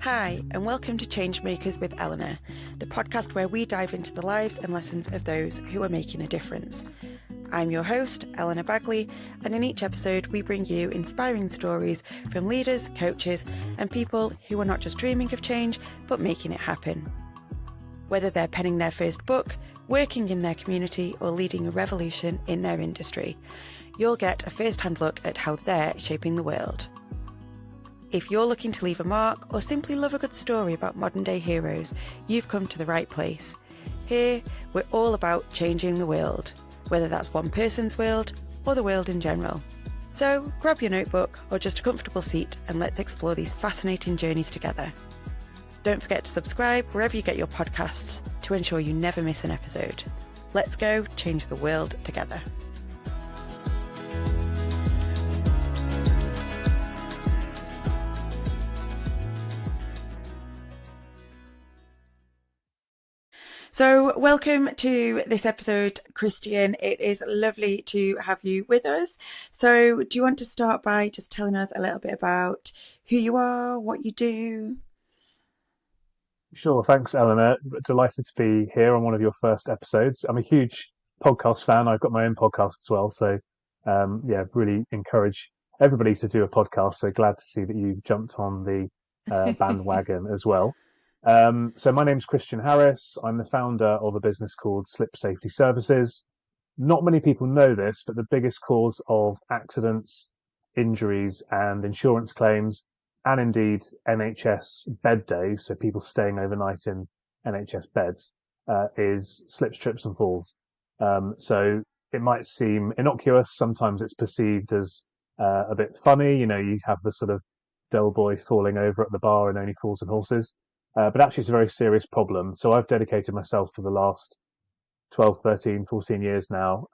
Hi, and welcome to Changemakers with Eleanor, the podcast where we dive into the lives and lessons of those who are making a difference. I'm your host, Eleanor Baggaley, and in each episode we bring you inspiring stories from leaders, coaches, and people who are not just dreaming of change, but making it happen. Whether they're penning their first book, working in their community, or leading a revolution in their industry, you'll get a first-hand look at how they're shaping the world. If you're looking to leave a mark or simply love a good story about modern-day heroes, you've come to the right place. Here, we're all about changing the world, whether that's one person's world or the world in general. So grab your notebook or just a comfortable seat and let's explore these fascinating journeys together. Don't forget to subscribe wherever you get your podcasts to ensure you never miss an episode. Let's go change the world together. So welcome to this episode, Christian. It is lovely to have you with us. So do you want to start by just telling us a little bit about who you are, what you do? Sure, thanks, Eleanor. Delighted to be here on one of your first episodes. I'm a huge podcast fan. I've got my own podcast as well. So, really encourage everybody to do a podcast. So glad to see that you jumped on the bandwagon as well. So my name's Christian Harris. I'm the founder of a business called Slip Safety Services. Not many people know this, but the biggest cause of accidents, injuries, and insurance claims, and indeed NHS bed days, so people staying overnight in NHS beds, is slips, trips, and falls. So it might seem innocuous. Sometimes it's perceived as a bit funny. You know, you have the sort of dull boy falling over at the bar and only fools and horses. But actually, it's a very serious problem. So I've dedicated myself for the last 12, 13, 14 years now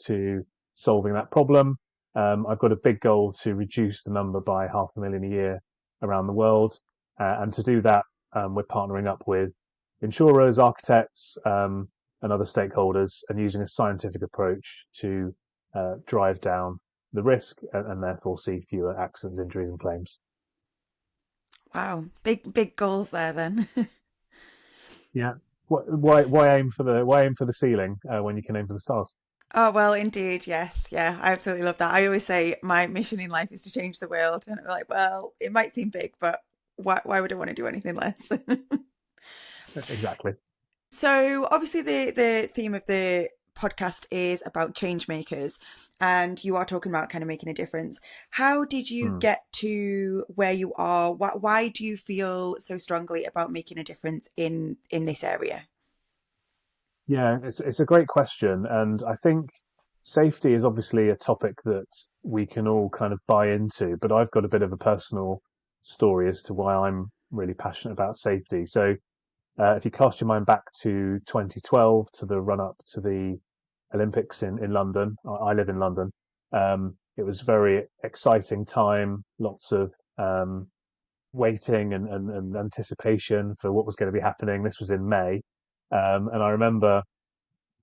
to solving that problem. I've got a big goal to reduce the number by 500,000 a year around the world. And to do that, we're partnering up with insurers, architects, and other stakeholders and using a scientific approach to drive down the risk and therefore see fewer accidents, injuries, and claims. Wow, big goals there then. Yeah. Why aim for the ceiling when you can aim for the stars? Oh, well, indeed, yes. Yeah, I absolutely love that. I always say my mission in life is to change the world. And I'm like, well, it might seem big, but why would I want to do anything less? Exactly. So obviously the theme of the podcast is about change makers, and you are talking about kind of making a difference. How did you Hmm. get to where you are? Why do you feel so strongly about making a difference in this area? Yeah, it's a great question, and I think safety is obviously a topic that we can all kind of buy into, but I've got a bit of a personal story as to why I'm really passionate about safety. So, if you cast your mind back to 2012, to the run up to the Olympics in London, I live in London. It was a very exciting time, lots of waiting and anticipation for what was going to be happening. This was in May. And I remember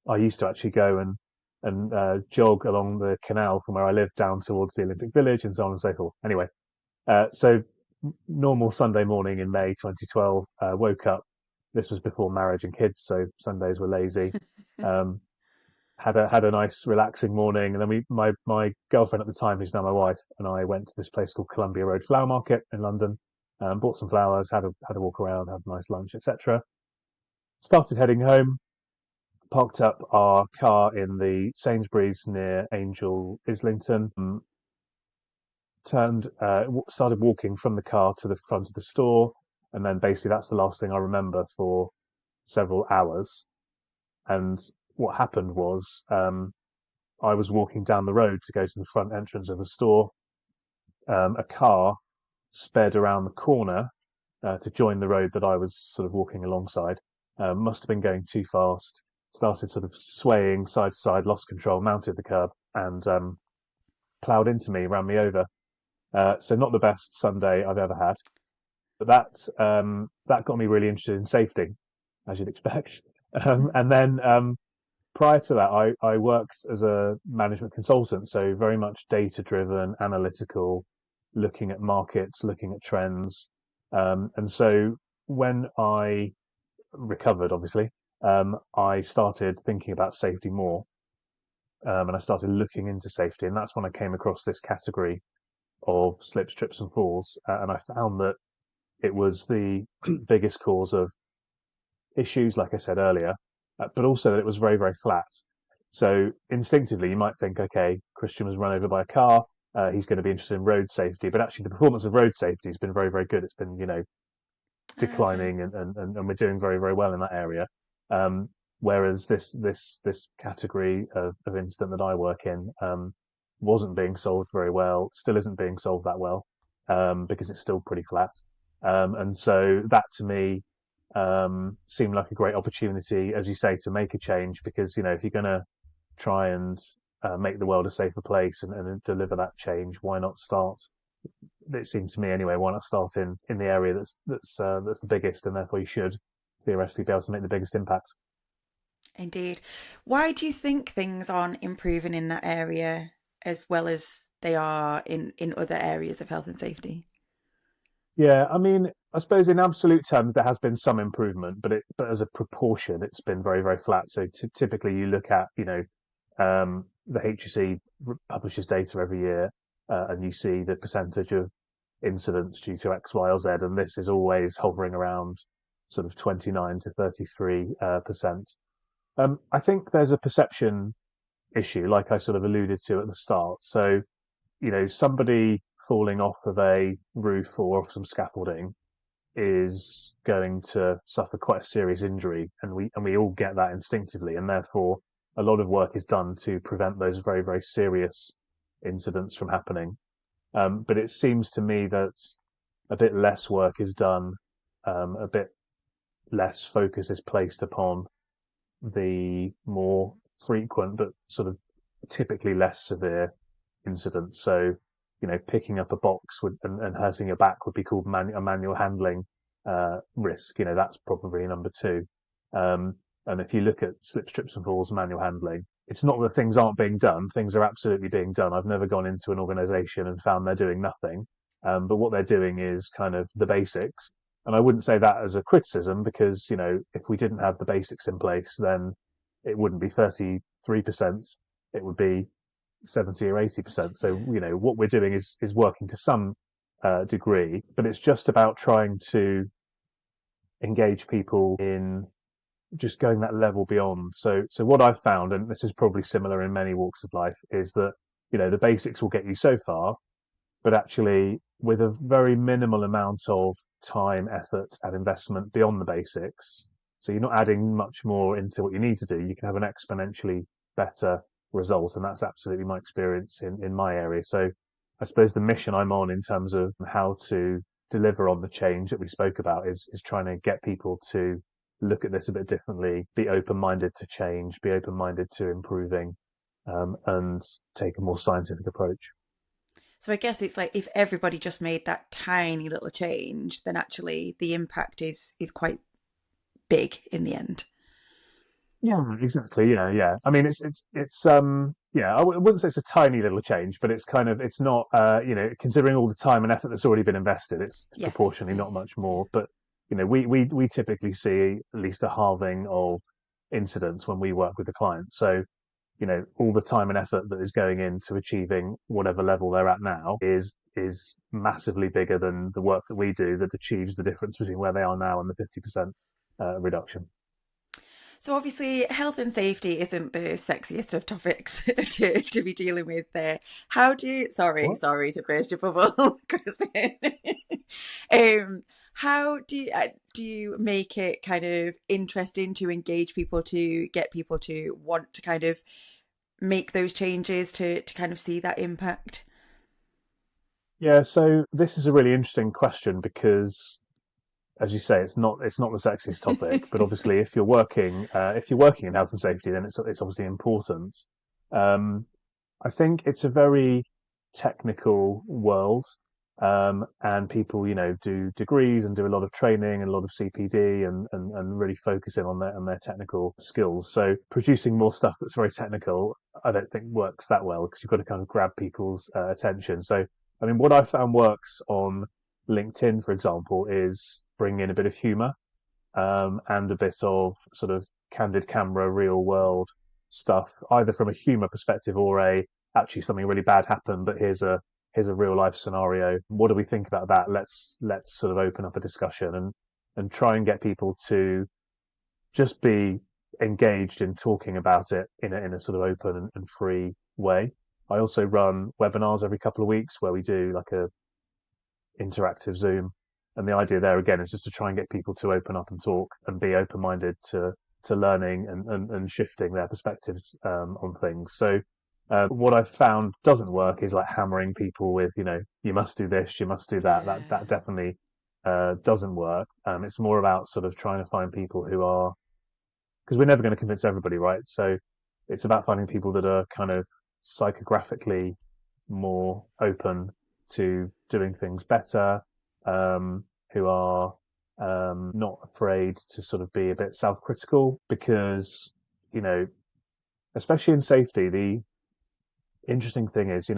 I used to actually go and jog along the canal from where I lived down towards the Olympic Village and so on and so forth. Anyway, so normal Sunday morning in May 2012, woke up. This was before marriage and kids, so Sundays were lazy. Um, had a nice relaxing morning, and then my girlfriend at the time, who's now my wife, and I went to this place called Columbia Road Flower Market in London. Bought some flowers, had a walk around, had a nice lunch, etc. Started heading home, parked up our car in the Sainsbury's near Angel Islington, started walking from the car to the front of the store, and then basically that's the last thing I remember for several hours. And what happened was I was walking down the road to go to the front entrance of the store. A car sped around the corner to join the road that I was sort of walking alongside. Must have been going too fast. Started sort of swaying side to side, lost control, mounted the curb, and ploughed into me, ran me over. So not the best Sunday I've ever had, but that got me really interested in safety, as you'd expect. And then prior to that, I worked as a management consultant, so very much data driven, analytical, looking at markets, looking at trends, And so when I recovered, obviously, I started thinking about safety more, and I started looking into safety, and that's when I came across this category of slips, trips, and falls, and I found that it was the biggest cause of issues, like I said earlier, but also that it was very, very flat. So instinctively, you might think, okay, Christian was run over by a car. He's going to be interested in road safety, but actually, the performance of road safety has been very, very good. It's been, Okay. declining, and we're doing very, very well in that area. Um, Whereas this category of incident that I work in wasn't being solved very well, still isn't being solved that well, because it's still pretty flat. And so that to me seemed like a great opportunity, as you say, to make a change, because if you're going to try and make the world a safer place, and deliver that change, why not start? It seems to me anyway. Why not start in the area that's the biggest, and therefore you should theoretically be able to make the biggest impact. Indeed. Why do you think things aren't improving in that area as well as they are in other areas of health and safety? Yeah, I mean, I suppose in absolute terms there has been some improvement, but as a proportion, it's been very, very flat. So typically, you look at the HSE publishes data every year, and you see the percentage of incidents due to X, Y, or Z, and this is always hovering around sort of 29 to 33%. I think there's a perception issue, like I sort of alluded to at the start. So, somebody falling off of a roof or off some scaffolding is going to suffer quite a serious injury, and we all get that instinctively, and therefore a lot of work is done to prevent those very, very serious incidents from happening. But it seems to me that a bit less work is done, a bit less focus is placed upon the more frequent but sort of typically less severe incidents. So, picking up a box and hurting your back would be called a manual handling risk. That's probably number two. Um, and if you look at slips, trips, and falls, manual handling, it's not that things aren't being done. Things are absolutely being done. I've never gone into an organization and found they're doing nothing. But what they're doing is kind of the basics. And I wouldn't say that as a criticism, because, if we didn't have the basics in place, then it wouldn't be 33%. It would be 70 or 80%. So, what we're doing is working to some degree, but it's just about trying to engage people in just going that level beyond. So what I've found, and this is probably similar in many walks of life, is that, the basics will get you so far, but actually with a very minimal amount of time, effort, and investment beyond the basics. So you're not adding much more into what you need to do. You can have an exponentially better result, and that's absolutely my experience in my area. So I suppose the mission I'm on in terms of how to deliver on the change that we spoke about is trying to get people to look at this a bit differently, be open-minded to change, be open-minded to improving, and take a more scientific approach. So I guess it's like if everybody just made that tiny little change, then actually the impact is quite big in the end. Yeah, exactly. Yeah, yeah. I mean, yeah, I wouldn't say it's a tiny little change, but it's not, considering all the time and effort that's already been invested, it's Yes. proportionally Yeah. not much Yeah. more. But, we typically see at least a halving of incidents when we work with the client. So, all the time and effort that is going into achieving whatever level they're at now is massively bigger than the work that we do that achieves the difference between where they are now and the 50% reduction. So obviously, health and safety isn't the sexiest of topics to be dealing with there. How do you? What? Sorry to burst your bubble, Kristen. um, how do you make it kind of interesting to engage people, to get people to want to kind of make those changes, to kind of see that impact? Yeah, so this is a really interesting question because, as you say, it's not the sexiest topic, but obviously, if you're working in health and safety, then it's obviously important. Um, I think it's a very technical world, and people, do degrees and do a lot of training and a lot of CPD, and really focus in on their technical skills. So producing more stuff that's very technical, I don't think works that well, because you've got to kind of grab people's attention. So, I mean, what I found works on LinkedIn, for example, is bringing in a bit of humour and a bit of sort of candid camera, real world stuff, either from a humour perspective or a actually something really bad happened, but here's a real life scenario. What do we think about that? Let's sort of open up a discussion and try and get people to just be engaged in talking about it in a sort of open and free way. I also run webinars every couple of weeks where we do like a interactive Zoom. And the idea there again is just to try and get people to open up and talk and be open minded to learning and shifting their perspectives on things. So what I've found doesn't work is like hammering people with, you must do this, you must do that. That Yeah. definitely doesn't work. It's more about sort of trying to find people who are, because we're never going to convince everybody, right? So it's about finding people that are kind of psychographically more open to doing things better, who are not afraid to sort of be a bit self-critical, because, you know, especially in safety, the interesting thing is,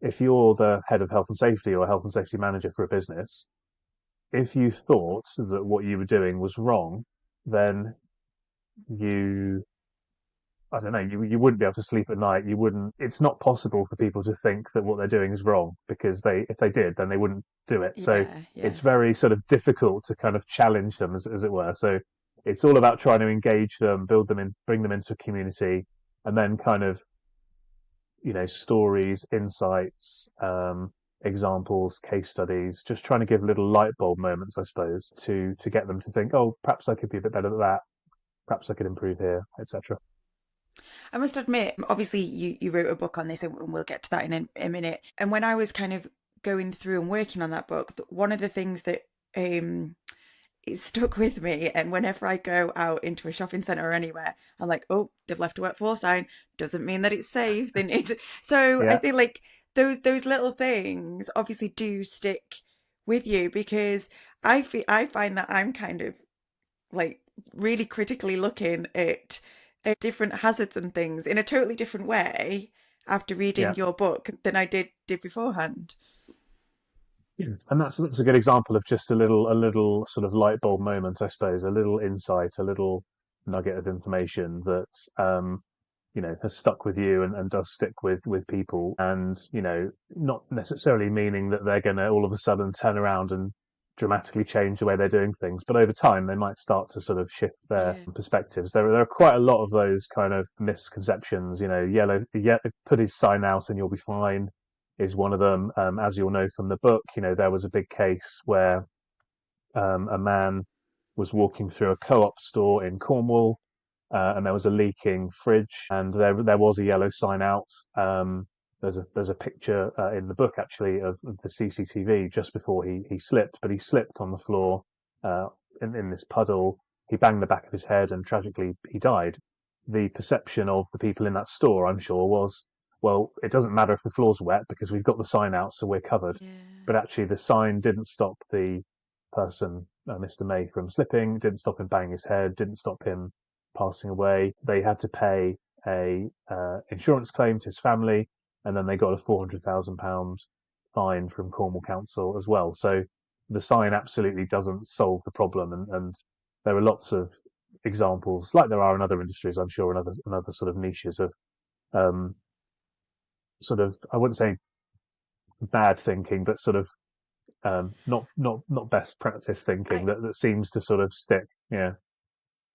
if you're the head of health and safety or health and safety manager for a business, if you thought that what you were doing was wrong, then you I don't know, you wouldn't be able to sleep at night. You wouldn't, it's not possible for people to think that what they're doing is wrong, because if they did, then they wouldn't do it. So Yeah. Yeah. it's very sort of difficult to kind of challenge them, as it were. So it's all about trying to engage them, build them in, bring them into a community, and then kind of, stories, insights, examples, case studies, just trying to give little light bulb moments, I suppose, to get them to think, oh, perhaps I could be a bit better at that. Perhaps I could improve here, etc. I must admit, obviously, you wrote a book on this, and we'll get to that in a minute. And when I was kind of going through and working on that book, one of the things that it stuck with me, and whenever I go out into a shopping centre or anywhere, I'm like, oh, they've left a wet floor sign. Doesn't mean that it's safe. They need to... So I Yeah. feel like those little things obviously do stick with you, because I find that I'm kind of like really critically looking at different hazards and things in a totally different way after reading Yeah. your book than I did beforehand. Yeah. And that's a good example of just a little sort of light bulb moment, I suppose, a little insight, a little nugget of information that has stuck with you and does stick with people, and not necessarily meaning that they're going to all of a sudden turn around and dramatically change the way they're doing things, but over time they might start to sort of shift their Yeah. perspectives. There are quite a lot of those kind of misconceptions. Put his sign out and you'll be fine is one of them. As you'll know from the book, there was a big case where a man was walking through a co-op store in Cornwall, and there was a leaking fridge, and there was a yellow sign out. There's a picture in the book actually of the CCTV just before he slipped, but he slipped on the floor uh, in this puddle. He banged the back of his head, and tragically he died. The perception of the people in that store, I'm sure, was, well, it doesn't matter if the floor's wet because we've got the sign out, so we're covered. Yeah. But actually, the sign didn't stop the person, Mr. May, from slipping, didn't stop him banging his head, didn't stop him passing away. They had to pay a insurance claim to his family, and then they got a £400,000 fine from Cornwall Council as well. So the sign absolutely doesn't solve the problem, and there are lots of examples, like there are in other industries, I'm sure, in other sort of niches of um, sort of, I wouldn't say bad thinking, but sort of not best practice thinking I that seems to sort of stick. Yeah.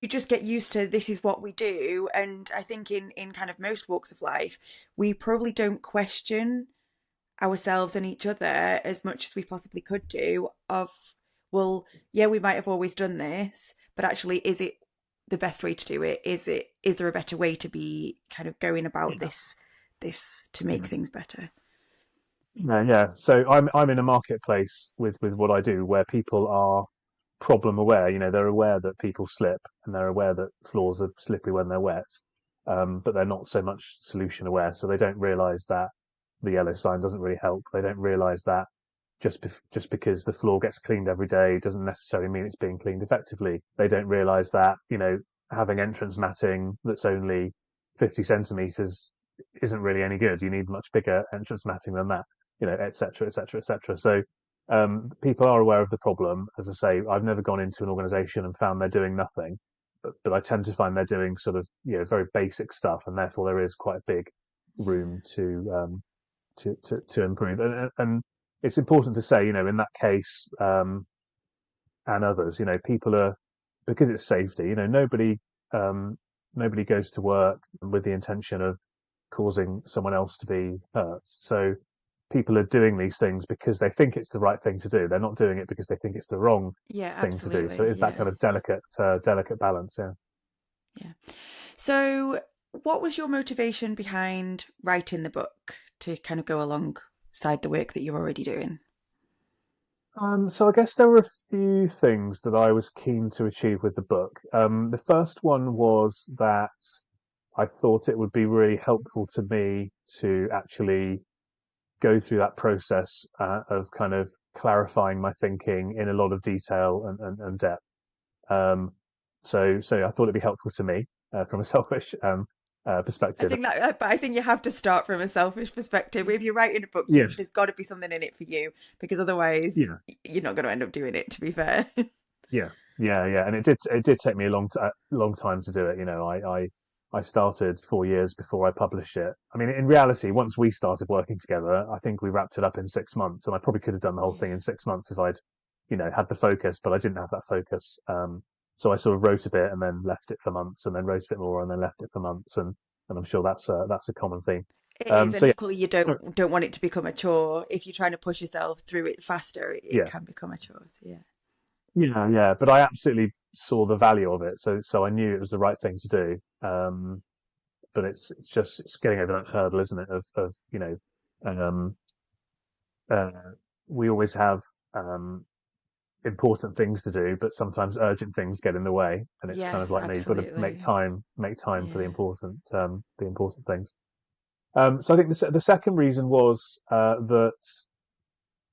You just get used to this is what we do, and I think in kind of most walks of life, we probably don't question ourselves and each other as much as we possibly could do. Of, well, yeah, we might have always done this, but actually, is it the best way to do it? Is there a better way to be kind of going about Yeah. this to make Yeah. things better? Yeah. So I'm in a marketplace with what I do where people are problem aware. They're aware that people slip, and they're aware that floors are slippery when they're wet, but they're not so much solution aware. So they don't realise that the yellow sign doesn't really help. They don't realise that just because the floor gets cleaned every day doesn't necessarily mean it's being cleaned effectively. They don't realise that having entrance matting that's only 50 centimeters isn't really any good. You need much bigger entrance matting than that, et cetera, et cetera, et cetera. So people are aware of the problem. As I say, I've never gone into an organisation and found they're doing nothing, but I tend to find they're doing sort of very basic stuff, and therefore there is quite a big room to improve. And it's important to say, in that case, and others, people are, because it's safety. Um, nobody goes to work with the intention of causing someone else to be hurt. So people are doing these things because they think it's the right thing to do. They're not doing it because they think it's the wrong Yeah, thing to do. So absolutely. it's that Yeah. kind of delicate balance. Yeah. Yeah. So, what was your motivation behind writing the book to kind of go alongside the work that you're already doing? So I guess there were a few things that I was keen to achieve with the book. The first one was that I thought it would be really helpful to me to actually go through that process of kind of clarifying my thinking in a lot of detail and depth. Um, so I thought it'd be helpful to me from a selfish I perspective. think that, but I think you have to start from a selfish perspective. If you're writing a book, Yes. there's got to be something in it for you, because otherwise, Yeah. you're not going to end up doing it. To be fair. Yeah. Yeah. And it did take me a long time to do it. I started 4 years before I published it. I mean, in reality, once we started working together, I think we wrapped it up in 6 months, and I probably could have done the whole thing Yeah. in 6 months if I'd, had the focus, but I didn't have that focus. So I sort of wrote a bit and then left it for months, and then wrote a bit more and then left it for months, and I'm sure that's a common theme. It is, and So equally, you yeah, don't want it to become a chore. If you're trying to push yourself through it faster, it yeah, can become a chore. So yeah, yeah. But I absolutely saw the value of it, so I knew it was the right thing to do. But it's getting over that hurdle, isn't it? Of um, uh, we always have important things to do, but sometimes urgent things get in the way, and it's kind of yes, like, no, you've got to absolutely. make time for Yeah, the important things. So I think the second reason was that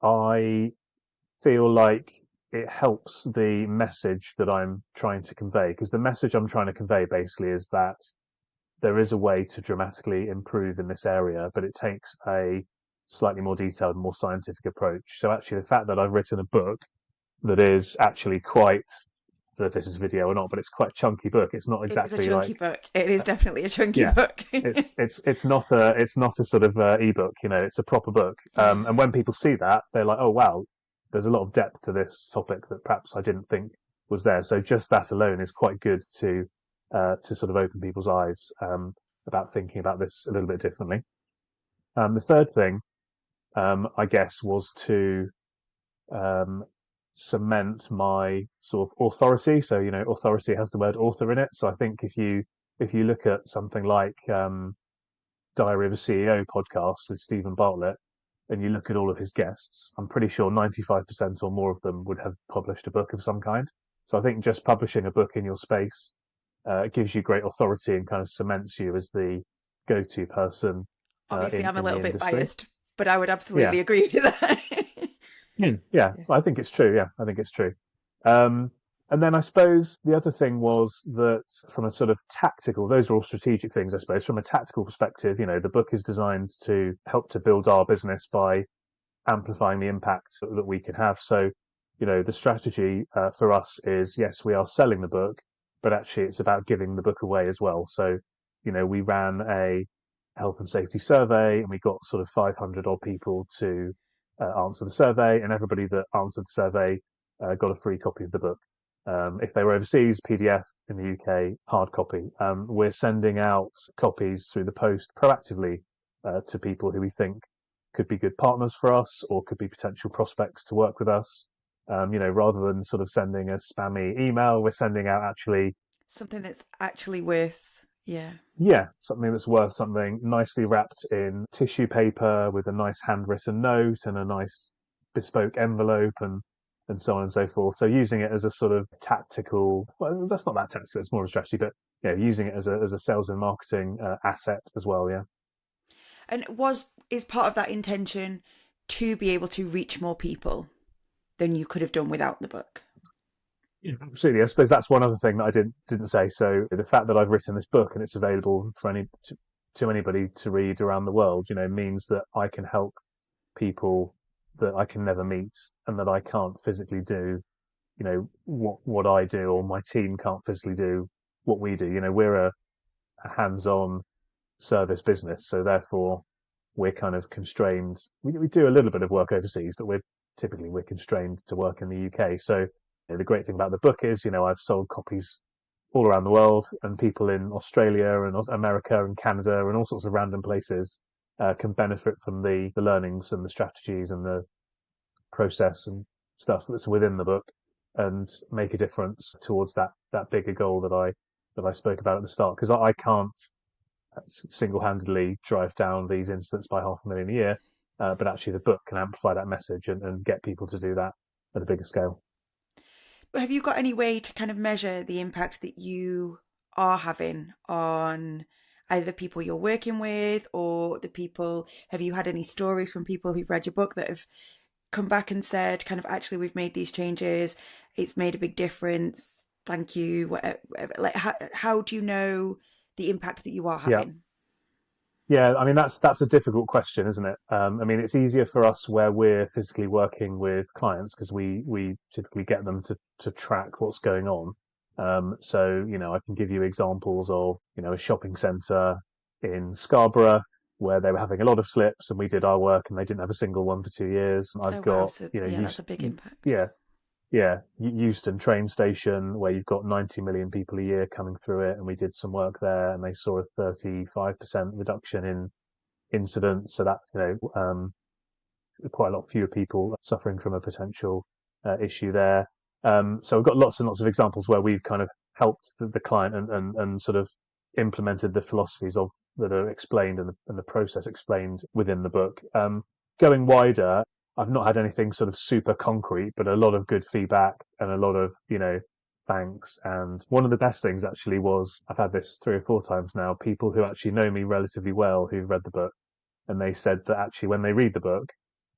I feel like it helps the message that I'm trying to convey, because the message I'm trying to convey basically is that there is a way to dramatically improve in this area, but it takes a slightly more detailed, more scientific approach. So actually, the fact that I've written a book that is actually quite, I don't know if this is video or not, but it's quite a chunky book. It's not it is a exactly like, chunky book. It is definitely a chunky yeah, book. it's not a sort of ebook. It's a proper book. Yeah. And when people see that, they're like, oh wow, there's a lot of depth to this topic that perhaps I didn't think was there. So just that alone is quite good to sort of open people's eyes about thinking about this a little bit differently. The third thing, I guess, was to um, cement my sort of authority. So authority has the word author in it. So I think if you look at something like Diary of a CEO podcast with Stephen Bartlett, and you look at all of his guests, I'm pretty sure 95% or more of them would have published a book of some kind. So I think just publishing a book in your space gives you great authority and kind of cements you as the go-to person Obviously, I'm a in the little bit industry. biased, but I would Yeah, absolutely agree with that. yeah, Yeah. I think it's true. Yeah, I think it's true. Um, and then I suppose the other thing was that from a sort of tactical, those are all strategic things, I suppose. From a tactical perspective, the book is designed to help to build our business by amplifying the impact that we can have. So, the strategy for us is, yes, we are selling the book, but actually it's about giving the book away as well. So, we ran a health and safety survey, and we got sort of 500 odd people to answer the survey, and everybody that answered the survey got a free copy of the book. If they were overseas, PDF; in the UK, hard copy. We're sending out copies through the post proactively to people who we think could be good partners for us or could be potential prospects to work with us. Rather than sort of sending a spammy email, we're sending out actually, Something that's actually worth, yeah. yeah, something that's worth something, nicely wrapped in tissue paper with a nice handwritten note and a nice bespoke envelope and so on and so forth. So using it as a sort of tactical, well, that's not that tactical, it's more of a strategy, but using it as a sales and marketing asset as well. Yeah. And is part of that intention to be able to reach more people than you could have done without the book? Yeah, absolutely. I suppose that's one other thing that I didn't say. So the fact that I've written this book and it's available for to anybody to read around the world, means that I can help people that I can never meet and that I can't physically do, what I do, or my team can't physically do what we do. We're a hands-on service business, so therefore we're kind of constrained. We do a little bit of work overseas, but we're constrained to work in the UK. So the great thing about the book is, I've sold copies all around the world, and people in Australia and America and Canada and all sorts of random places can benefit from the learnings and the strategies and the process and stuff that's within the book, and make a difference towards that bigger goal that I spoke about at the start. Because I can't single-handedly drive down these incidents by 500,000 a year, but actually the book can amplify that message and get people to do that at a bigger scale. Have you got any way to kind of measure the impact that you are having on either the people you're working with or the people? Have you had any stories from people who've read your book that have come back and said, kind of, actually, we've made these changes, it's made a big difference, thank you, whatever? Like, how do you know the impact that you are Yeah. having? Yeah, I mean that's a difficult question, isn't it? I mean, it's easier for us where we're physically working with clients because we typically get them to track what's going on. So I can give you examples of a shopping centre in Scarborough where they were having a lot of slips, and we did our work, and they didn't have a single one for 2 years. I've Oh wow, got so yeah, that's a big impact. yeah, yeah, Euston train station where you've got 90 million people a year coming through it, and we did some work there, and they saw a 35% reduction in incidents. So that, quite a lot fewer people suffering from a potential issue there. So we've got lots and lots of examples where we've kind of helped the client and sort of implemented the philosophies of that are explained and the process explained within the book. Going wider, I've not had anything sort of super concrete, but a lot of good feedback and a lot of, thanks. And one of the best things actually was, I've had this 3 or 4 times now, people who actually know me relatively well who've read the book, and they said that actually when they read the book,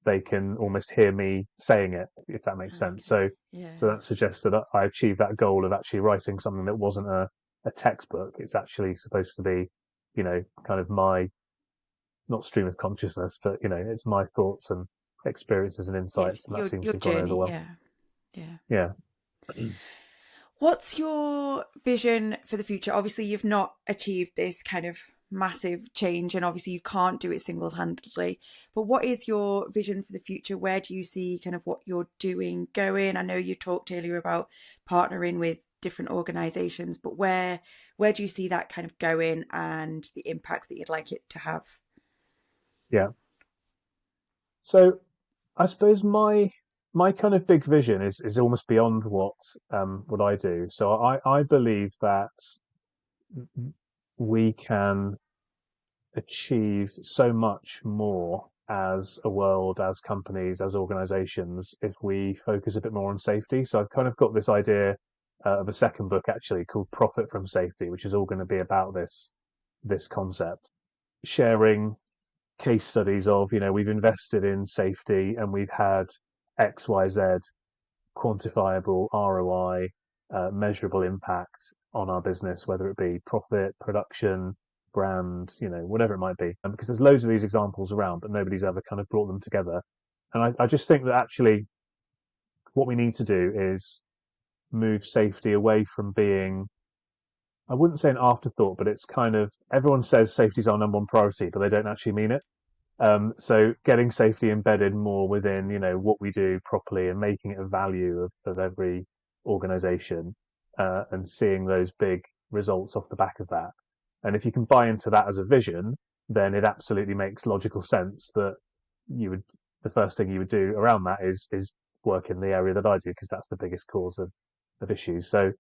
they can almost hear me saying it, if that makes sense. Okay. So Yeah. that suggests that I achieved that goal of actually writing something that wasn't a textbook. It's actually supposed to be, kind of my, not stream of consciousness, but it's my thoughts and experiences and Yes, insights, and that seems your to have gone over journey. well. Yeah. Yeah. Yeah. What's your vision for the future? Obviously, you've not achieved this kind of massive change, and obviously, you can't do it single handedly. But what is your vision for the future? Where do you see kind of what you're doing going? I know you talked earlier about partnering with different organizations, but where do you see that kind of going and the impact that you'd like it to have? Yeah. So I suppose my kind of big vision is almost beyond what I do. So I believe that we can achieve so much more as a world, as companies, as organizations, if we focus a bit more on safety. So I've kind of got this idea of a second book actually called Profit from Safety, which is all going to be about this concept, sharing case studies of, we've invested in safety and we've had XYZ quantifiable ROI, measurable impact on our business, whether it be profit, production, brand, whatever it might be. And because there's loads of these examples around, but nobody's ever kind of brought them together. And I just think that actually what we need to do is move safety away from being, I wouldn't say an afterthought, but it's kind of, everyone says safety is our number one priority, but they don't actually mean it. So getting safety embedded more within, what we do properly, and making it a value of every organization, and seeing those big results off the back of that. And if you can buy into that as a vision, then it absolutely makes logical sense that the first thing you would do around that is work in the area that I do, because that's the biggest cause of issues. So,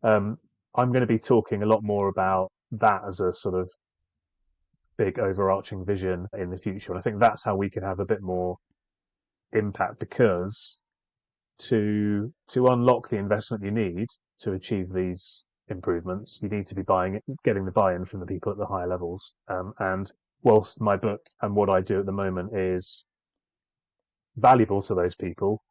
um, I'm going to be talking a lot more about that as a sort of big overarching vision in the future. And I think that's how we can have a bit more impact, because to unlock the investment you need to achieve these improvements, you need to be getting the buy-in from the people at the higher levels. And whilst my book and what I do at the moment is valuable to those people,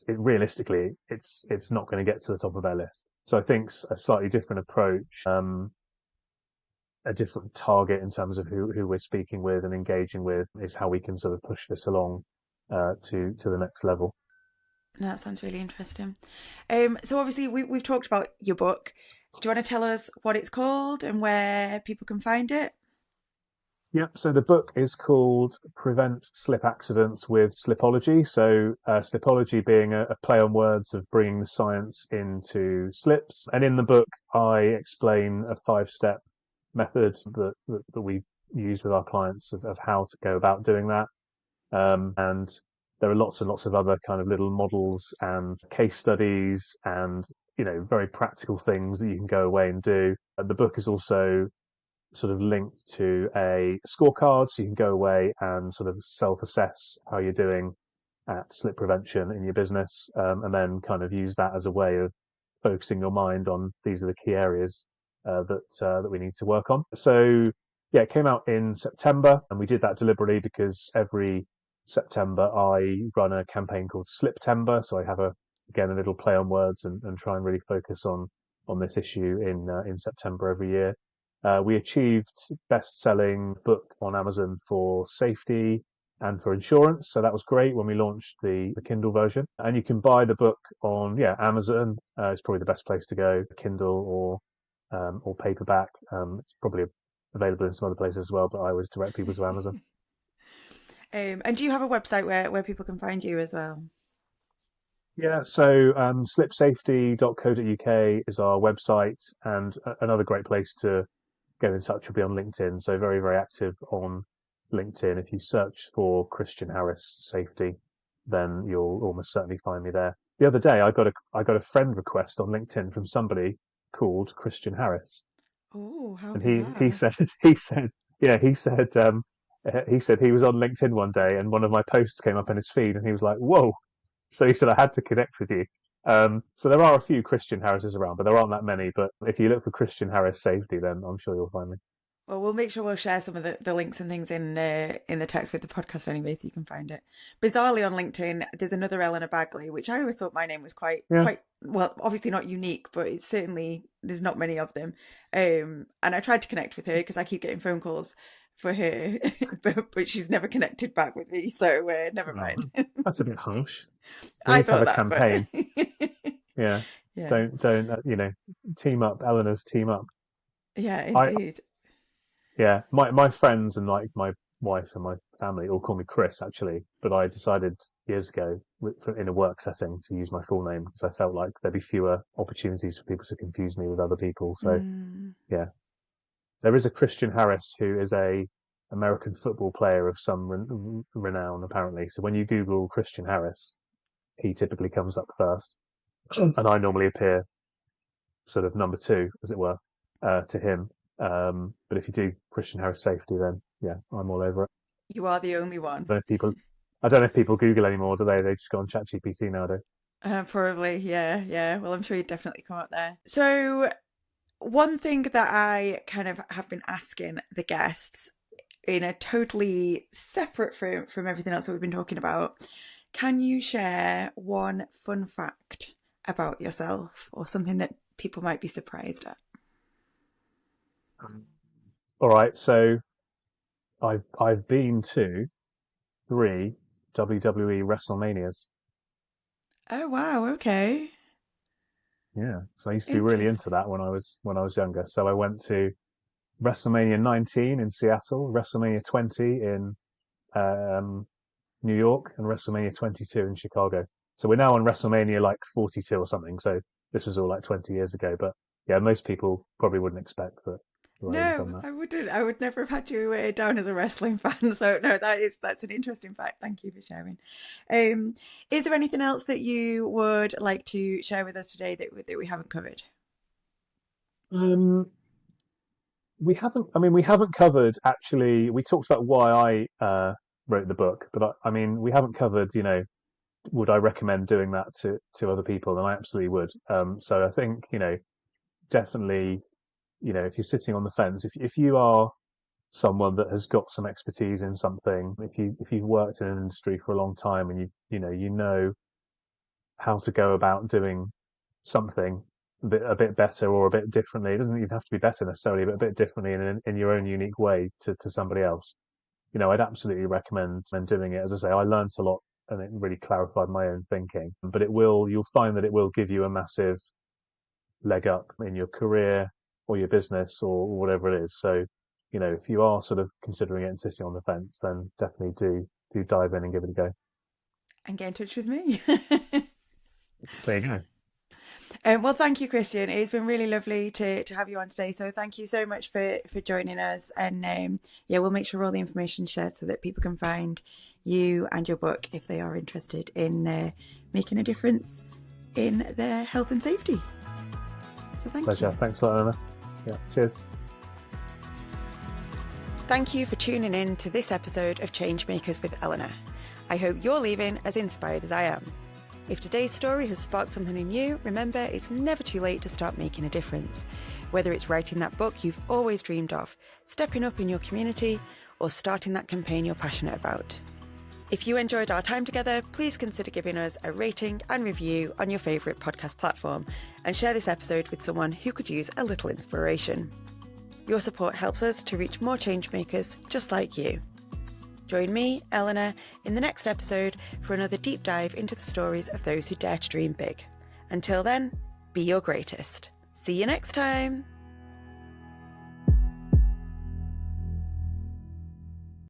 realistically it's not going to get to the top of their list. So I think a slightly different approach, a different target in terms of who we're speaking with and engaging with, is how we can sort of push this along to the next level. No, that sounds really interesting. So obviously we've talked about your book. Do you want to tell us what it's called and where people can find it? Yep. So the book is called Prevent Slip Accidents with Slipology. So Slipology being a play on words of bringing the science into slips. And in the book, I explain a 5-step method that we use with our clients of how to go about doing that. And there are lots and lots of other kind of little models and case studies and, very practical things that you can go away and do. And the book is also sort of linked to a scorecard, so you can go away and sort of self-assess how you're doing at slip prevention in your business, and then kind of use that as a way of focusing your mind on these are the key areas that we need to work on. So yeah, it came out in September, and we did that deliberately because every September I run a campaign called Sliptember. So I have again a little play on words and try and really focus on this issue in September every year. We achieved best-selling book on Amazon for safety and for insurance, so that was great when we launched the Kindle version. And you can buy the book on Amazon. It's probably the best place to go. Kindle or paperback. It's probably available in some other places as well, but I always direct people to Amazon. And do you have a website where people can find you as well? Yeah, so slipsafety.co.uk is our website, and another great place to get in touch will be on LinkedIn. So very, very active on LinkedIn. If you search for Christian Harris Safety, then you'll almost certainly find me there. The other day, I got a friend request on LinkedIn from somebody called Christian Harris, Oh, how and he bizarre. said he said he was on LinkedIn one day, and one of my posts came up in his feed, and he was like, "Whoa!" So he said I had to connect with you. So there are a few Christian Harrises around, but there aren't that many. But if you look for Christian Harris Safety, then I'm sure you'll find me. Well, we'll make sure we'll share some of the links and things in the text with the podcast anyway, so you can find it. Bizarrely on LinkedIn, there's another Eleanor Baggaley, which I always thought my name was Yeah. quite well, obviously not unique, but it's certainly there's not many of them. And I tried to connect with her because I keep getting phone calls for her, but she's never connected back with me, so never Oh, mind. that's a bit harsh. We I need to have thought a that, but campaign. Yeah. yeah, Don't team up. Eleanor's team up. yeah, I indeed. Yeah, my friends and like my wife and my family all call me Chris actually, but I decided years ago in a work setting to use my full name because I felt like there'd be fewer opportunities for people to confuse me with other people. So Mm. yeah, there is a Christian Harris who is a American football player of some renown apparently. So when you Google Christian Harris, he typically comes up first, and I normally appear sort of number two, as it were, to him. But if you do Christian Harris Safety, then yeah, I'm all over it. You are the only one. I don't know if people Google anymore, do they? They just go on ChatGPT nowadays. Probably, yeah, yeah. Well, I'm sure you'd definitely come up there. So, one thing that I kind of have been asking the guests in a totally separate from everything else that we've been talking about, can you share one fun fact about yourself or something that people might be surprised at? All right, so I've been to 3 WWE WrestleManias. Oh, wow, okay. Yeah, so I used to be really into Interesting. that when I was younger. So I went to WrestleMania 19 in Seattle, WrestleMania 20 in um, New York, and WrestleMania 22 in Chicago. So we're now on WrestleMania like 42 or something. So this was all like 20 years ago. But yeah, most people probably wouldn't expect that I would have done No, that. I wouldn't. I would never have had you down as a wrestling fan. So no, that's an interesting fact. Thank you for sharing. Um, is there anything else that you would like to share with us today that we haven't covered? Um, we haven't covered actually. We talked about why I wrote the book, but I mean, we haven't covered. Would I recommend doing that to other people? And I absolutely would. So I think definitely, if you're sitting on the fence, if you are someone that has got some expertise in something, if you've worked in an industry for a long time and you know how to go about doing something a bit better or a bit differently. It doesn't even have to be better necessarily, but a bit differently in your own unique way to somebody else. I'd absolutely recommend doing it. As I say, I learned a lot and it really clarified my own thinking. But you'll find that it will give you a massive leg up in your career or your business or whatever it is. So, if you are sort of considering it and sitting on the fence, then definitely do dive in and give it a go. And get in touch with me. There you go. Well, thank you, Christian. It's been really lovely to have you on today. So thank you so much for joining us. And we'll make sure all the information is shared so that people can find you and your book if they are interested in making a difference in their health and safety. So thank Pleasure. you. Thanks a lot, Anna. Yeah, cheers. Thank you for tuning in to this episode of Changemakers with Eleanor. I hope you're leaving as inspired as I am. If today's story has sparked something in you, remember it's never too late to start making a difference. Whether it's writing that book you've always dreamed of, stepping up in your community, or starting that campaign you're passionate about. If you enjoyed our time together, please consider giving us a rating and review on your favourite podcast platform and share this episode with someone who could use a little inspiration. Your support helps us to reach more changemakers just like you. Join me, Eleanor, in the next episode for another deep dive into the stories of those who dare to dream big. Until then, be your greatest. See you next time.